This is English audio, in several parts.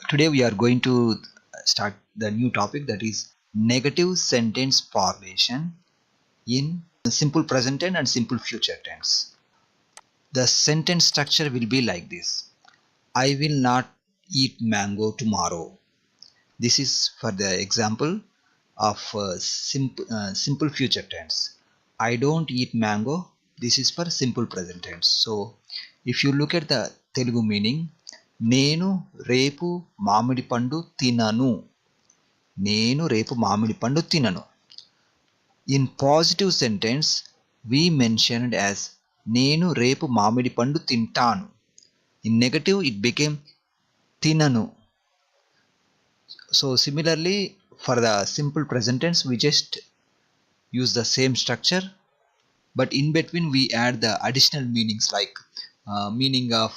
Today we are going to start the new topic, that is negative sentence formation in simple present tense and simple future tense. The sentence structure will be like this: I will not eat mango tomorrow. This is for the example of simple future tense. I don't eat mango. This is for simple present tense. So if you look at the Telugu meaning, నేను రేపు మామిడి పండు తినను. నేను రేపు మామిడి పండు తినను. In positive sentence, we mentioned as నేను రేపు మామిడి పండు తింటాను. In negative, it became తినను. So similarly, for the simple present tense, we just use the same structure, but in between we add the additional meanings like meaning of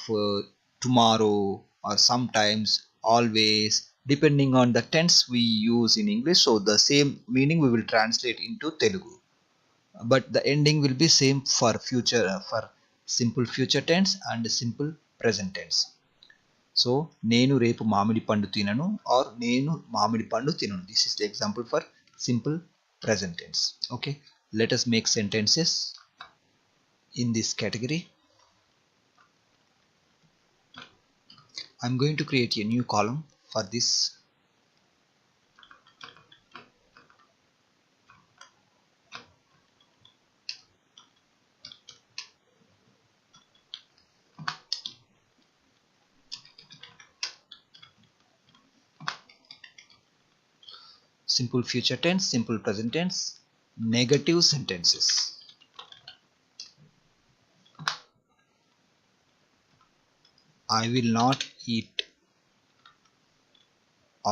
tomorrow or sometimes, always, depending on the tense we use in English. So the same meaning we will translate into Telugu, but the ending will be same for future for simple future tense and simple present tense. So నేను రేపు మామిడి పండు తినను or నేను మామిడి పండు తినను. This is the example for simple present tense. Okay, let us make sentences in this category. I'm going to create a new column for this. Simple future tense, simple present tense, negative sentences. I will not eat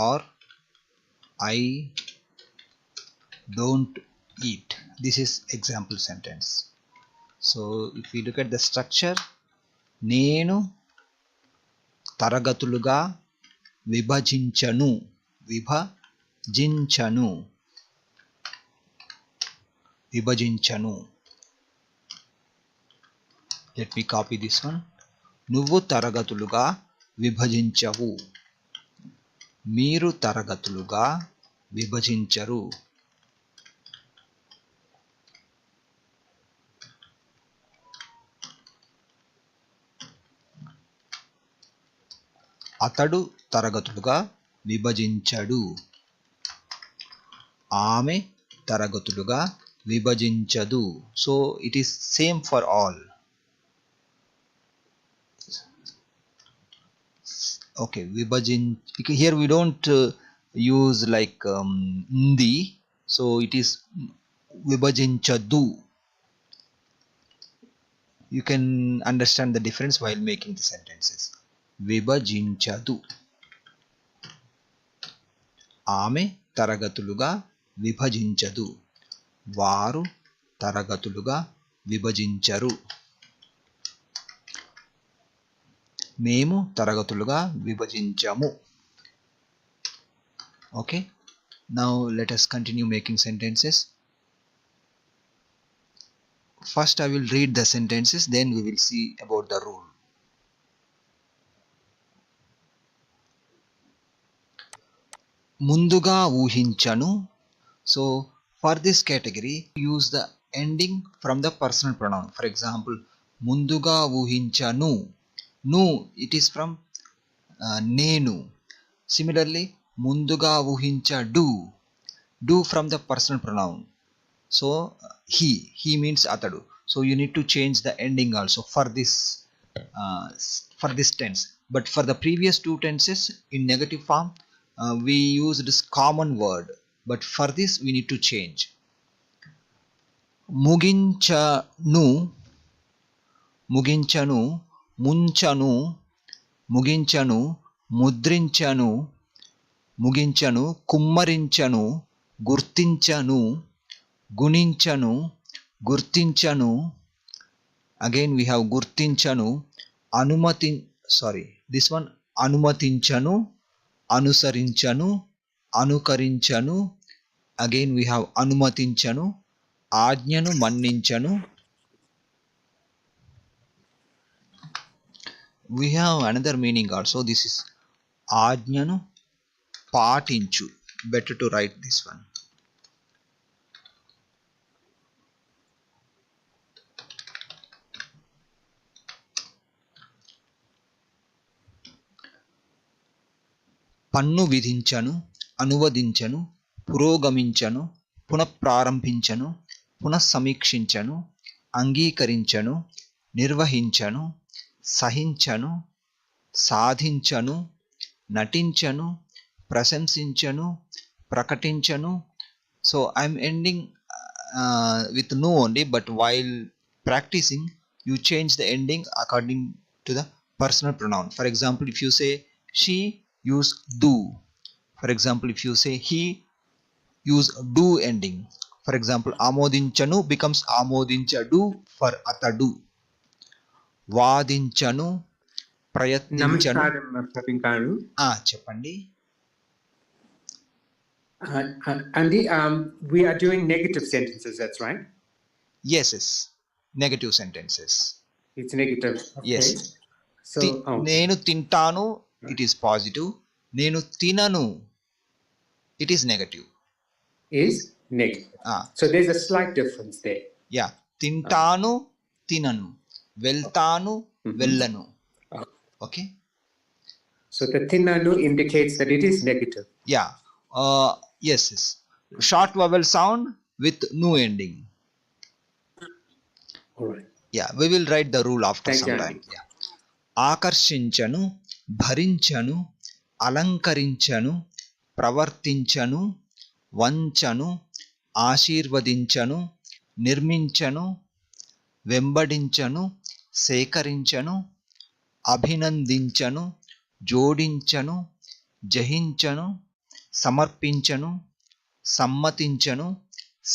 or I don't eat. This is example sentence. So if we look at the structure, నేను తరగతులుగా విభజించను. విభజించను. Let me copy this one. నువ్వు తరగతులుగా విభజించవు. మీరు తరగతులుగా విభజించరు. అతడు తరగతులుగా విభజించడు. ఆమె తరగతులుగా విభజించదు. So it is same for all. Okay, here we don't use like ndi, so it is vibhajinchadu. You can understand the difference while making the sentences. Vibhajinchadu. ఆమె తరగతులుగా విభజించదు. వారు తరగతులుగా విభజించరు. మేము తరగతులుగా విభజించము. Okay, now let us continue making sentences. First I will read the sentences, then we will see about the rule. ముందుగా ఊహించను. So for this category, use the ending from the personal pronoun. For example, ముందుగా ఊహించను. Nu, it is from నేను. Similarly, ముందుగా ఊహించడు. Do from the personal pronoun. So he means అతడు. So you need to change the ending also for this tense. But for the previous two tenses in negative form, we used this common word. But for this we need to change. ముగించను. ముగించను. ముంచను. ముగించను. ముద్రించను. ముగించను. కుమ్మరించను. గుర్తించను. గుణించను. గుర్తించను. Again we have గుర్తించను. అనుమతించను. అనుసరించను. అనుకరించను. Again we have అనుమతించను. ఆజ్ఞను మన్నించను. We have another meaning also. This is ఆజ్ఞను పాటించు. Better to write this one. పన్ను విధించను, అనువదించను, పురోగమించను, పునఃప్రారంభించను, పునఃసమీక్షించను, అంగీకరించను, నిర్వహించను, సహించను, సాధించను, నటించను, ప్రశంసించను, ప్రకటించను. So I'm ending with no only, but while practicing you change the ending according to the personal pronoun. For example, if you say she, use do. For example, if you say he, use do ending. For example, ఆమోదించను becomes ఆమోదించడు for అతడు. వాదించను, ప్రయత్నించను. నమస్కారం ప్రవీణ్ గారు. చెప్పండి. Andy, we are doing negative sentences, that's right? Yes, negative sentences. It's negative. Okay. Yes. So నేను తింటాను, it is positive. నేను తినను, it is negative. Is negative. So there's a slight difference there. Yeah. తింటాను, తినను. వెళ్తాను, వెళ్ళను. Okay. So the tinanu indicates that it is negative. Yeah. Yes. Short vowel sound with no ending. All right. Yeah, we will write the rule after Thank some you, time. Yeah. ఆకర్షించను, భరించను, అలంకరించను, ప్రవర్తించను, వంచను, ఆశీర్వదించను, నిర్మించను, వెంబడించను, సేకరించను, అభినందించను, జోడించను, జహించను, సమర్పించను, సమ్మతించను,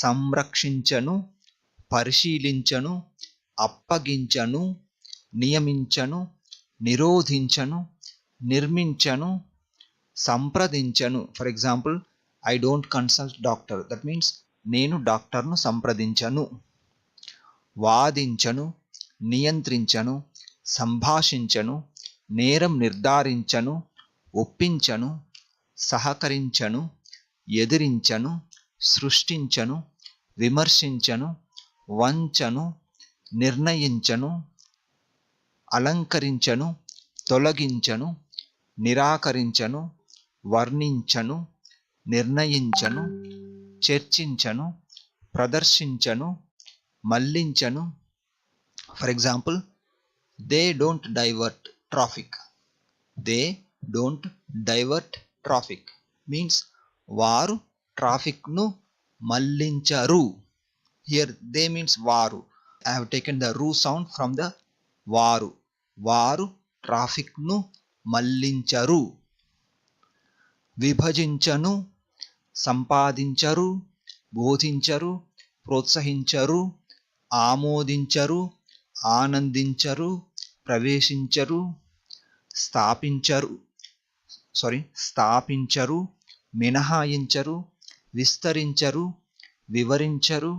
సంరక్షించను, పరిశీలించను, అప్పగించను, నియమించను, నిరోధించను, నిర్మించను, సంప్రదించను. For example, I don't consult doctor. That means నేను డాక్టర్ను సంప్రదించను. వాదించను, నియంత్రించను, సంభాషించను, నేరం నిర్ధారించను, ఒప్పించను, సహకరించను, ఎదిరించను, సృష్టించను, విమర్శించను, వంచను, నిర్ణయించను, అలంకరించను, తొలగించను, నిరాకరించను, వర్ణించను, నిర్ణయించను, చర్చించను, ప్రదర్శించను, మళ్లించను. For example, they don't divert traffic. They don't divert traffic means వారు ట్రాఫిక్ను మళ్లించరు. హియర్ దే మీన్స్ వారు. I have taken the ru sound from the వారు. వారు ట్రాఫిక్ను మళ్లించరు. విభజించను, సంపాదించరు, బోధించరు, ప్రోత్సహించరు, ఆమోదించరు, ఆనందించరు, ప్రవేశించరు, స్థాపించరు, మినహాయించరు, విస్తరించరు, వివరించరు,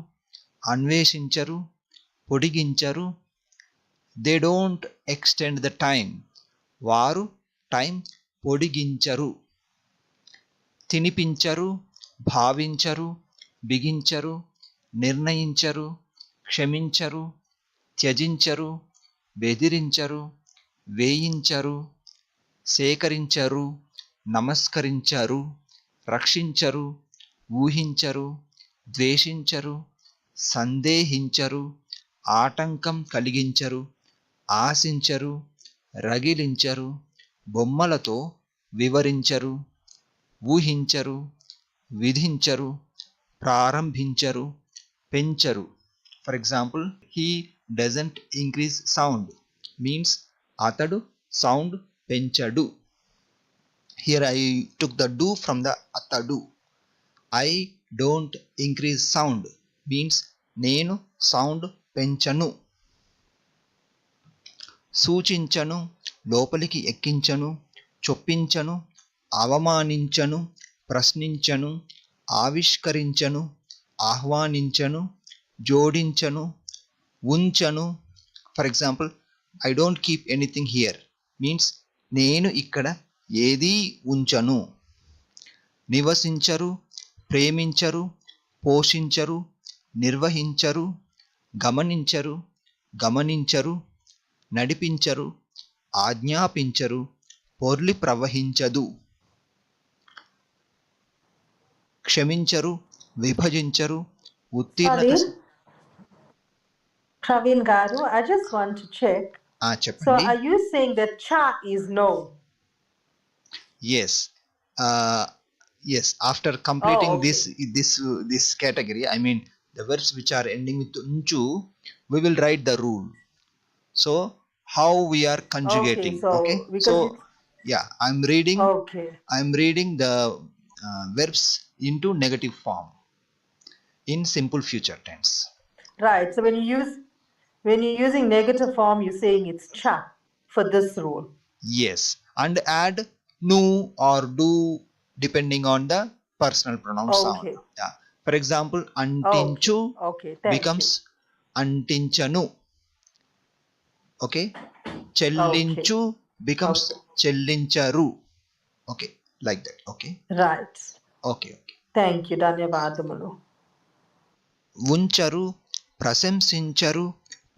అన్వేషించరు, పొడిగించరు. They don't extend the time. వారు టైం పొడిగించరు. తినిపించరు, భావించరు, బిగించరు, నిర్ణయించరు, క్షమించరు, త్యజించరు, బెదిరించరు, వేయించరు, సేకరించరు, నమస్కరించరు, రక్షించరు, ఊహించరు, ద్వేషించరు, సందేహించరు, ఆటంకం కలిగించరు, ఆశించరు, రగిలించరు, బొమ్మలతో వివరించరు, ఊహించరు, విధించరు, ప్రారంభించరు, పెంచరు. For example, he doesn't increase sound means అతడు sound పెంచడు. Here I took the do from the atadu. I don't increase sound means నేను సౌండ్ పెంచను. సూచించను, లోపలికి ఎక్కించను, చొప్పించను, అవమానించను, ప్రశ్నించను, ఆవిష్కరించను, ఆహ్వానించను, జోడించను, ఉంచను. For example, I don't keep anything here means నేను ఇక్కడ ఏది ఉంచను, నివసించరు, ప్రేమించరు, పోషించరు, నిర్వహించరు, గమనించరు, గమనించరు, నడిపించరు, ఆజ్ఞాపించరు, పొర్లి ప్రవహించదు, క్షమించరు, విభజించరు, ఉత్తీర్ణత. Sorry, Praveen Garu, I just want to check. So చెప్పండి. are you saying that cha is no? Yes. Yes, after completing okay. this category, I mean the verbs which are ending with unchu, we will write the rule. So how we are conjugating. Okay, so because yeah, I'm reading the verbs into negative form in simple future tense. Right. So when you're using negative form, you're saying it's cha for this rule. Yes, and add nu or do depending on the personal pronoun sound. Yeah. For example, antinchu becomes antinchanu. Okay. Chellinchu becomes chellincharu. Okay, like that. Okay. Right. Okay. Thank you, ధన్యవాదములు. ఉంచరు, ప్రశంసించరు,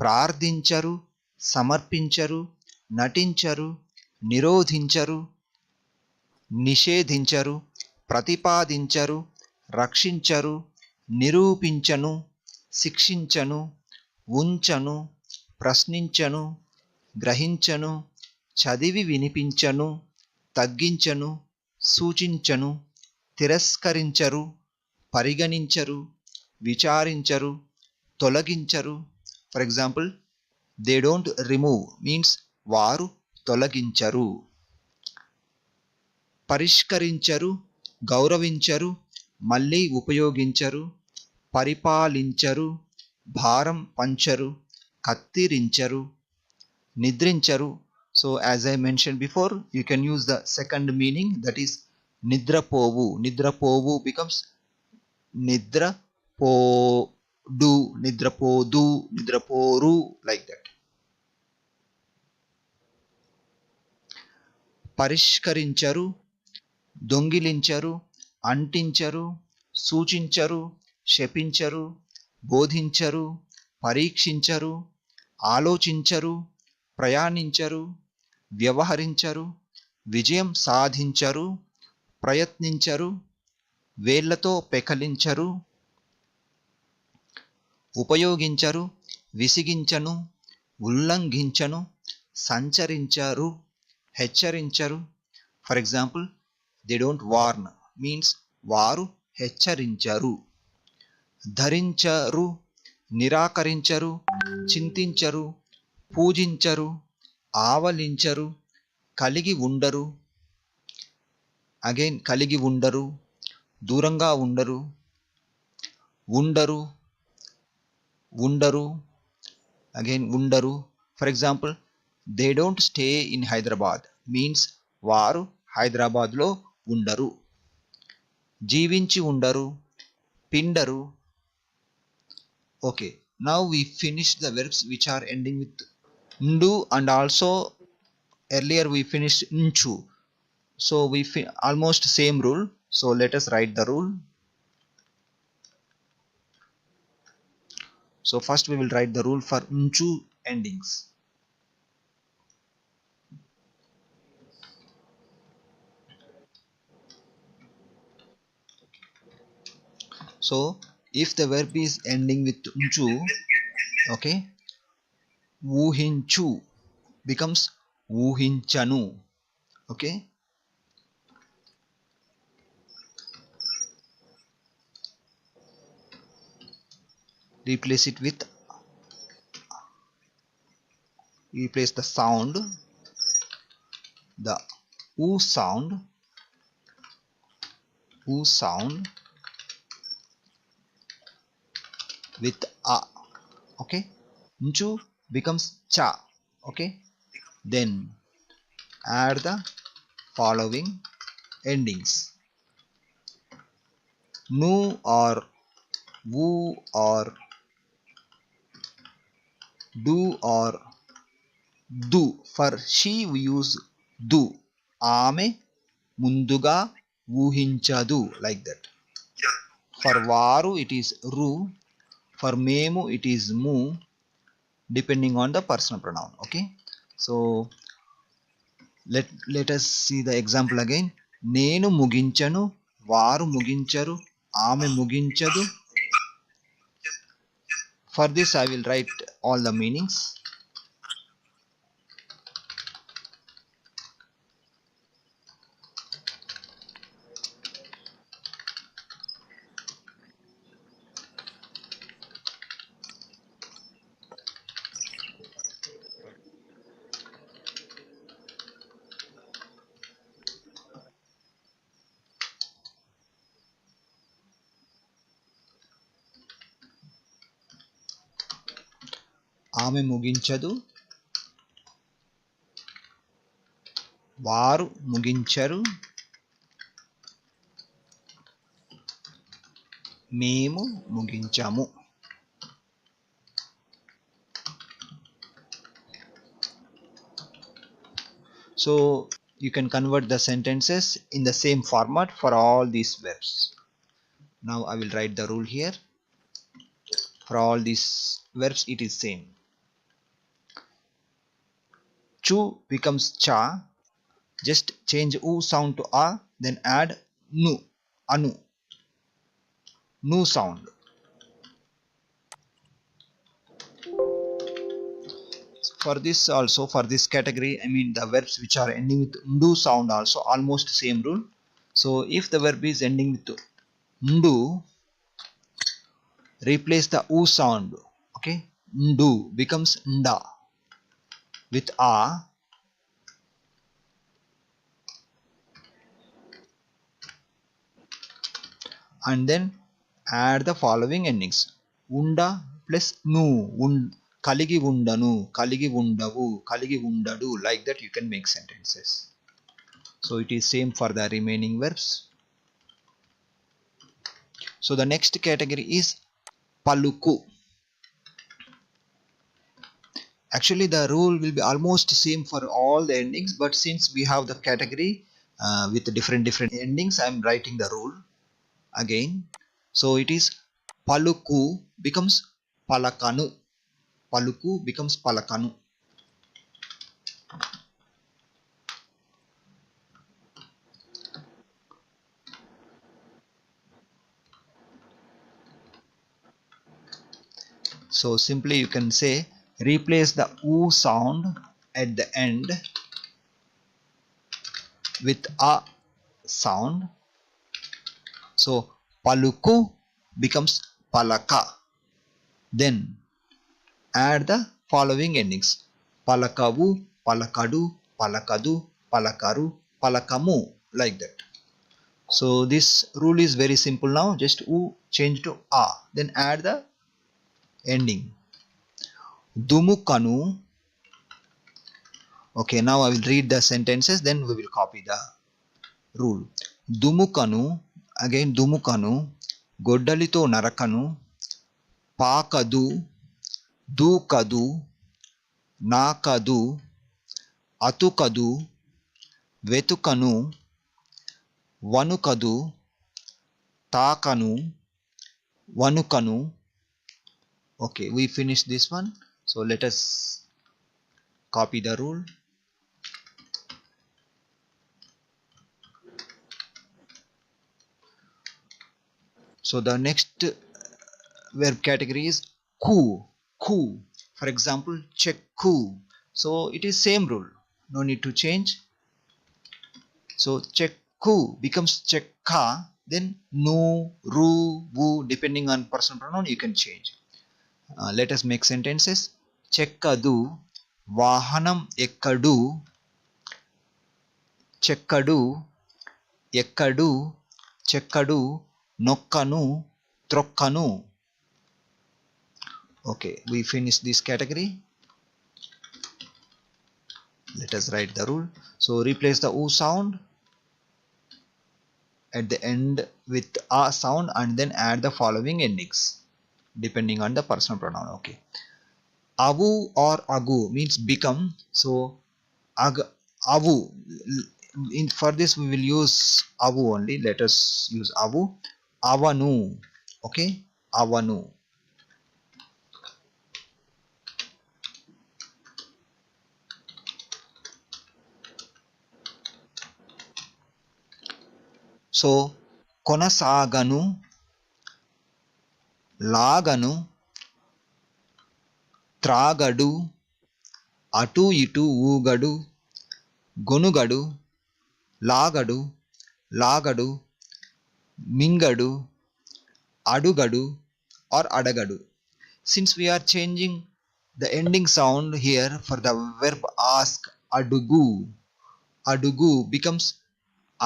ప్రార్థించరు, సమర్పించరు, నటించరు, నిరోధించరు, నిషేధించరు, ప్రతిపాదించరు, రక్షించరు, నిరూపించను, శిక్షించను, ఉంచను, ప్రశ్నించను, గ్రహించను, చదివి వినిపించను, తగ్గించను, సూచించను, తిరస్కరించరు, పరిగణించరు, విచారించరు, తొలగించరు. For example, they don't remove means వారు తొలగించరు. పరిష్కరించరు, గౌరవించరు, మళ్ళీ ఉపయోగించరు, పరిపాలించరు, భారం పంచరు, కత్తిరించరు, నిద్రించరు. So as I mentioned before, you can use the second meaning, that is nidrapovu. Nidrapovu becomes nidrapodu, nidrapodu, nidraporu, like that. పరిష్కరించరు, దొంగిలించరు, అంటించరు, సూచించరు, శపించరు, బోధించరు, పరీక్షించరు, ఆలోచించరు, ప్రయాణించరు, వ్యవహరించరు, విజయం సాధించరు, ప్రయత్నించరు, వేళ్లతో పెకలించరు, ఉపయోగించరు, విసిగించను, ఉల్లంఘించను, సంచరించరు, హెచ్చరించరు. For example, they don't warn means వారు హెచ్చరించరు. ధరించరు, నిరాకరించరు, చింతించరు, పూజించరు, ఆవలించరు, కలిగి ఉండరు, అగైన్ కలిగి ఉండరు, దూరంగా ఉండరు, ఉండరు, ఉండరు, అగైన్ ఉండరు. For example, they don't stay in Hyderabad means వారు హైదరాబాద్లో ఉండరు. జీవించి ఉండరు, పిండరు. Okay, now we finished the verbs which are ending with ndu, and also earlier we finished nchu. So we almost same rule. So let us write the rule. So first we will write the rule for nchu endings. So if the verb is ending with unchu, okay, ఊహించు becomes ఊహించను. Okay, replace it with, replace the sound, the oo sound, with a. Okay, nchu becomes cha. Okay, then add the following endings: nu or woo or do or do. For she we use do. ఆమె ముందుగా ఊహించదు, like that. For వారు it is రు, for మేము it is ము, depending on the personal pronoun. Okay, so let us see the example again. నేను ముగించను, వారు ముగించరు, ఆమె ముగించదు. For this I will write all the meanings. ఆమె ముగించదు, వారు ముగించరు, మేము ముగించాము. So you can convert the sentences in the same format for all these verbs. Now I will write the rule here. For all these verbs it is same. Chu becomes cha, just change u sound to a, then add nu, anu, nu sound. For this also, for this category, I mean the verbs which are ending with ndu sound also almost same rule. So if the verb is ending with ndu, replace the u sound. Okay, ndu becomes nda with a, and then add the following endings. Unda plus nu, kaligi undanu, kaligi undavu, kaligi undadu, like that you can make sentences. So it is same for the remaining verbs. So the next category is paluku. Actually the rule will be almost same for all the endings, but since we have the category with different endings, I am writing the rule again. So it is paluku becomes palakanu, paluku becomes palakanu. So simply you can say replace the u sound at the end with a sound. So paluku becomes palaka. Then add the following endings. Palakavu, palakadu, palakadu, palakaru, palakamu, like that. So this rule is very simple now. Just u change to a, then add the ending. Dumukanu. Okay, now I will read the sentences, then we will copy the rule. Dumukanu, again dumukanu, goddalito narakanu, paakadu, దూకదు, నాకదు, అతుకదు, వెతుకను, వనుకదు, తాకను, వనుకను. Okay, we finished this one. So let us copy the rule. So the next verb category is ku. Ku. For example, chekku. So it is same rule. No need to change. So chekku becomes chekka. Then nu, ru, vu, depending on personal pronoun, you can change. Let us make sentences. Chekkadu, vahanam ekkadu, chekkadu, ekkadu, chekkadu, nokkanu, trokkanu. Okay, we finish this category. Let us write the rule. So replace the u sound at the end with a sound, and then add the following endings depending on the personal pronoun. Okay, avu or agu means become. So avu for this we will use avu only. Let us use avu. Avanu. Okay, avanu. So konasaganu, లాగను, త్రాగడు, అటు ఇటు ఊగడు, గొనుగడు, లాగడు, లాగడు, మింగడు, అడుగడు or adagadu. Since we are changing the ending sound here for the verb ask, adugu, adugu becomes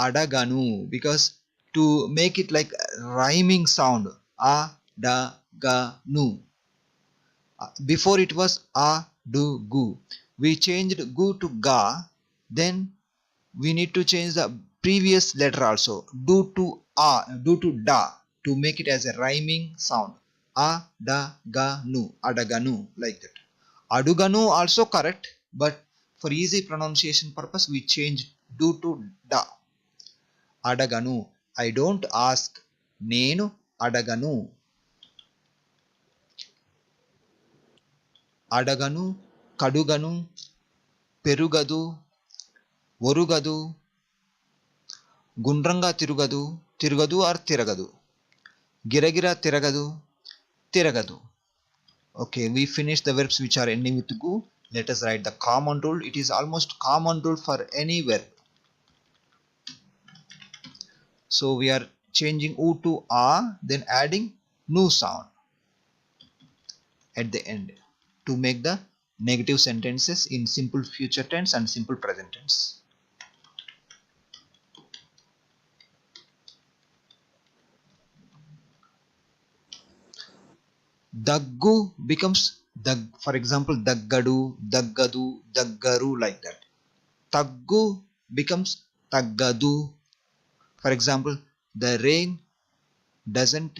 adaganu, because to make it like rhyming sound, adaganu. Before it was adugu. We changed gu to ga, then we need to change the previous letter also, do to a, do to da, to make it as a rhyming sound. Adaganu, adaganu, like that. Aduganu also correct, but for easy pronunciation purpose we change do to da. Adaganu, I don't ask, nenu adaganu. అడగను, కడుగను, పెరుగదు, ఒరుగదు, గుండ్రంగా తిరుగదు, తిరుగదు are తిరగదు, గిరగిర తిరగదు, తిరగదు. Okay, we finished the verbs which are ending with gu. Let us write the common rule. It is almost common rule for any verb. So we are changing u to a, then adding nu sound at the end to make the negative sentences in simple future tense and simple present tense. Daggu becomes dag, for example daggadu, daggadu, daggaru, like that. Taggu becomes taggadu. For example, the rain doesn't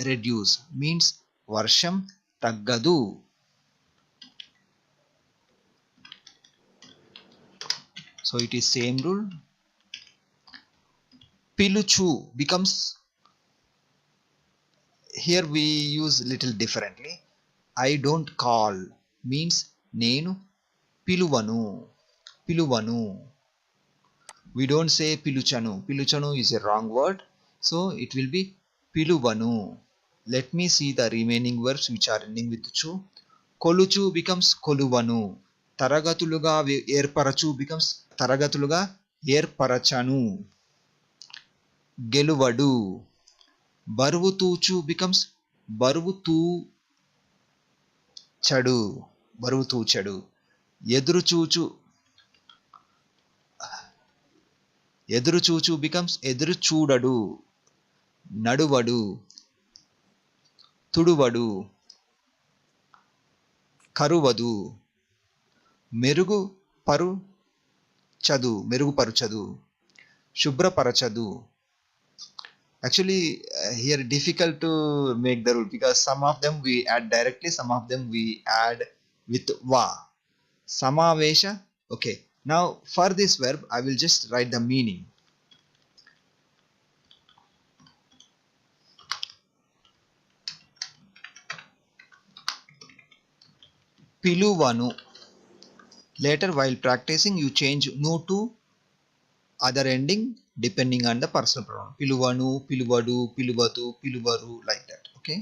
reduce, means varsham taggadu. So it is same rule. Piluchu becomes, here we use little differently. I don't call means nenu piluvanu, piluvanu. We don't say piluchanu. Piluchanu is a wrong word, so it will be piluvanu. Let me see the remaining verbs which are ending with chu. Koluchu becomes koluvanu. Taragatuluga ఏర్పరచు becomes తరగతులుగా ఏర్పరచను. గెలువడు. బరువు తూచు becomes బరువు తూచడు, బరువు తూచడు. ఎదురు చూచు, ఎదురు చూచు becomes ఎదురు చూడడు. నడువడు, తుడువడు, కరువదు. మెరుగు పరుచదు, మెరుగుపరచదు. శుభ్రపరచదు. Actually here difficult to make the rule because some of them we add directly, some of them we add with va. Samavesha. Okay, now for this verb I will just write the meaning. Piluvanu. Later while practicing you change nu to other ending depending on the personal pronoun. Piluvanu, piluvadu, piluvadu, piluvaru, like that. Okay.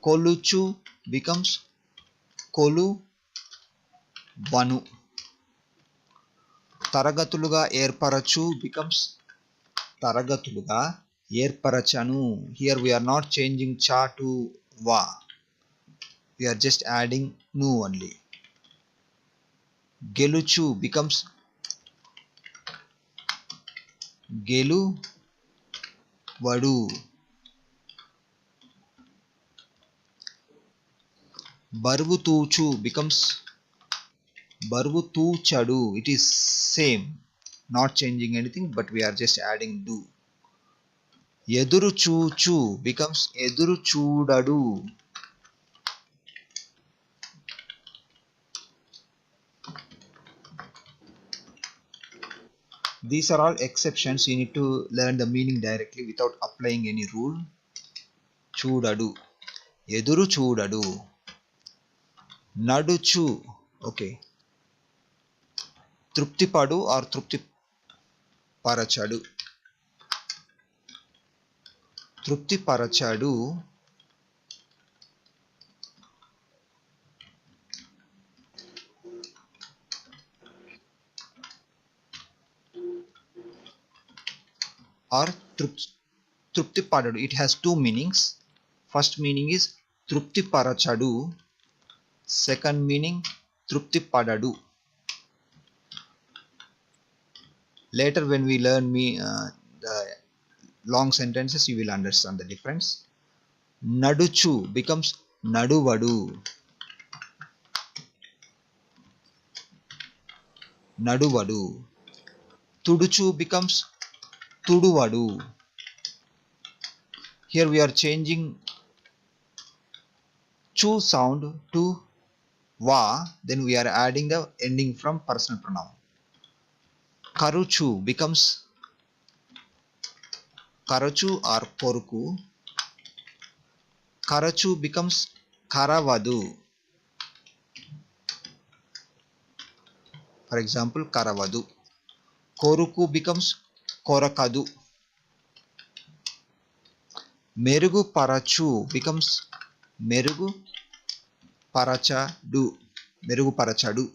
Koluchu becomes koluvanu. Taragatuluga ఏర్పరచు becomes తరగతులుగా ఏర్పరచను. Here we are not changing cha to va. We are just adding nu only. Geluchu becomes గెలువడు. బరువు తూచు becomes బరువు తూచడు. It is same, not changing anything, but we are just adding do. ఎదురు చూచు becomes ఎదురు చూడడు. These are all exceptions. You need to learn the meaning directly without applying any rule. Chudadu, eduru chudadu, naduchu. Okay. Trupti padu or trupti parachadu. Trupti parachadu or trupti padadu. It has two meanings. First meaning is trupti parachadu. Second meaning trupti padadu. Later when we learn the long sentences, you will understand the difference. Naduchu becomes naduvadu. Naduvadu. Tuduchu becomes tuduvadu. Here we are changing chu sound to va, then we are adding the ending from personal pronoun. Karuchu becomes karachu or poruku. Karachu becomes karavadu. For example, karavadu. Koruku becomes korakadu. Merugu parachu becomes merugu parachadu. Merugu parachadu.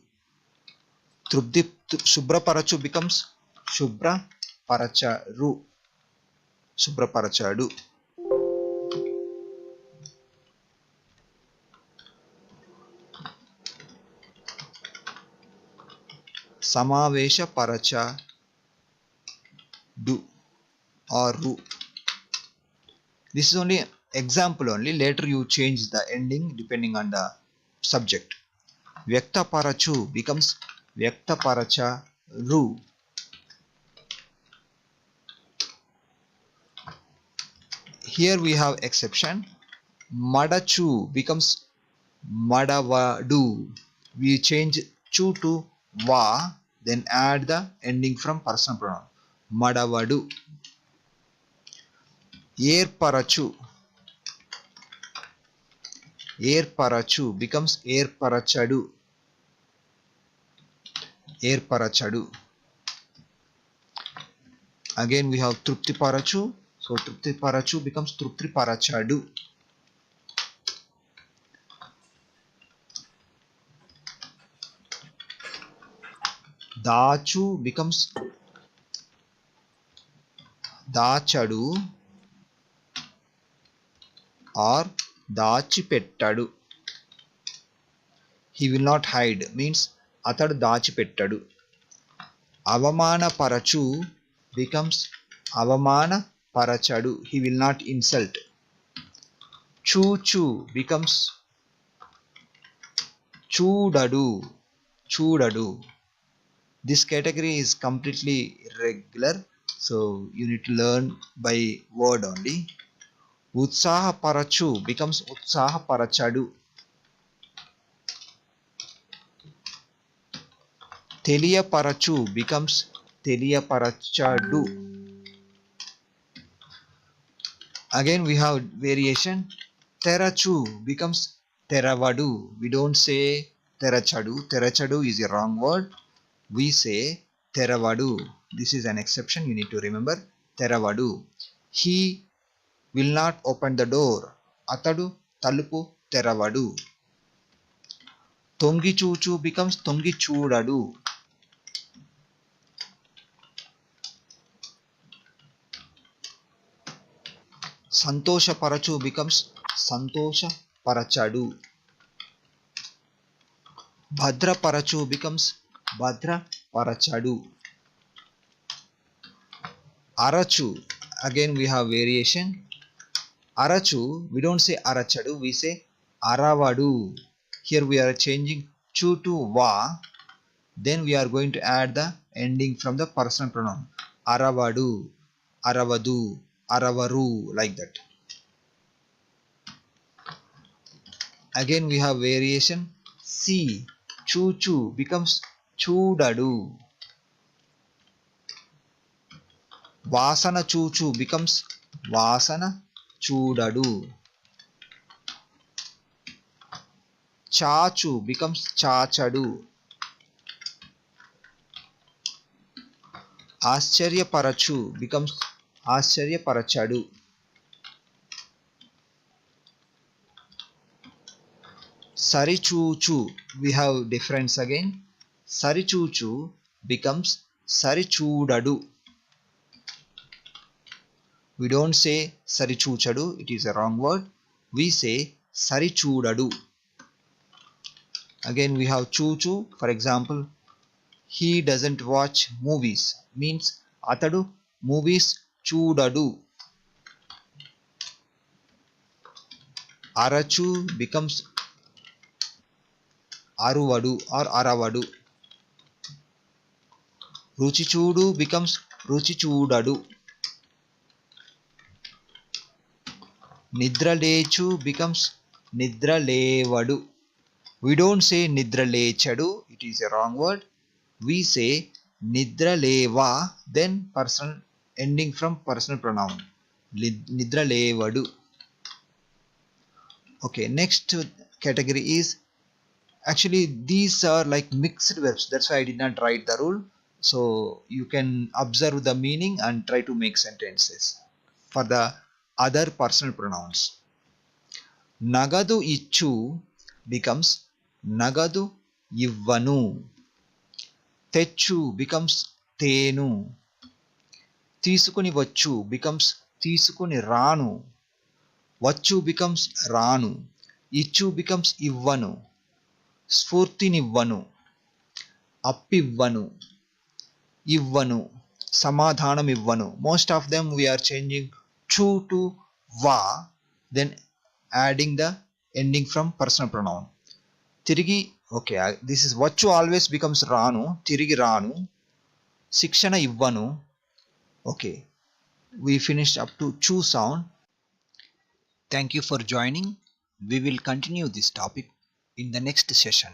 Shubra parachu becomes shubra paracharu. Shubra parachadu. Samavesha parachadu or ru. This is only example only. Later you change the ending depending on the subject. Vyakta parachu becomes vyakta paracharu. Here we have exception. Madachu becomes madavadu. We change chu to va, then add the ending from personal pronoun. Madavadu. Air parachu. Air parachu becomes air parachadu. Air parachadu. Again we have trupti parachu. So trupti parachu becomes trupti parachadu. Dachu becomes dachadu or dachipettadu. He will not hide means atadu dachipettadu. Avamana parachu becomes avamana parachadu. He will not insult. Chuchu becomes chudadu. Chudadu. This category is completely irregular, so you need to learn by word only. Utsaha parachu becomes utsaha parachadu. Teliya parachu becomes teliya parachadu. Again we have variation. Terachu becomes teravadu. We don't say terachadu. Terachadu is a wrong word. We say teravadu. This is an exception. You need to remember teravadu. He will not open the door. Atadu talupu teravadu. Tongi chuchu becomes tongi chudadu. Santosha parachu becomes santosha parachadu. Bhadra parachu becomes bhadra parachadu. Arachu, again we have variation. Arachu, we don't say arachadu, we say aravadu. Here we are changing chu to va, then we are going to add the ending from the personal pronoun. Aravadu, aravadu, aravaru, like that. Again we have variation. C, chu chu becomes chudadu. Vasana chuchu becomes vasana chudadu. Chachu becomes chachadu. Ascharya-parachu becomes Ascharya-parachadu. Sarichuchu, we have difference again. Sarichuchu becomes Sarichudadu. We don't say Sarichuchadu, it is a wrong word. We say Sarichudadu. Again we have chuchu. For example, he doesn't watch movies means atadu movies chudadu. Arachu becomes aruvadu or aravadu. Ruchichudu becomes ruchichudadu. Nidralechu becomes nidralevadu. We don't say nidralechadu, it is a wrong word. We say nidraleva, then personal ending from personal pronoun. Nidralevadu. Okay, next category is, actually these are like mixed verbs, that's why I did not write the rule. So you can observe the meaning and try to make sentences for the other personal pronouns. Nagadu ichu becomes nagadu ivvanu. Techu becomes tenu. తీసుకుని వచ్చు becomes తీసుకుని రాను. వచ్చు becomes రాను. ఇచ్చు becomes ఇవ్వను. స్ఫూర్తినివ్వను. అప్పివ్వను. ఇవ్వను. సమాధానం ఇవ్వను. Most of them we are changing chu to va, then adding the ending from personal pronoun. తిరిగి, okay, this is వచ్చు always becomes రాను. తిరిగి రాను. శిక్షణ ఇవ్వను. Okay, we finished up to chu sound. Thank you for joining. We will continue this topic in the next session.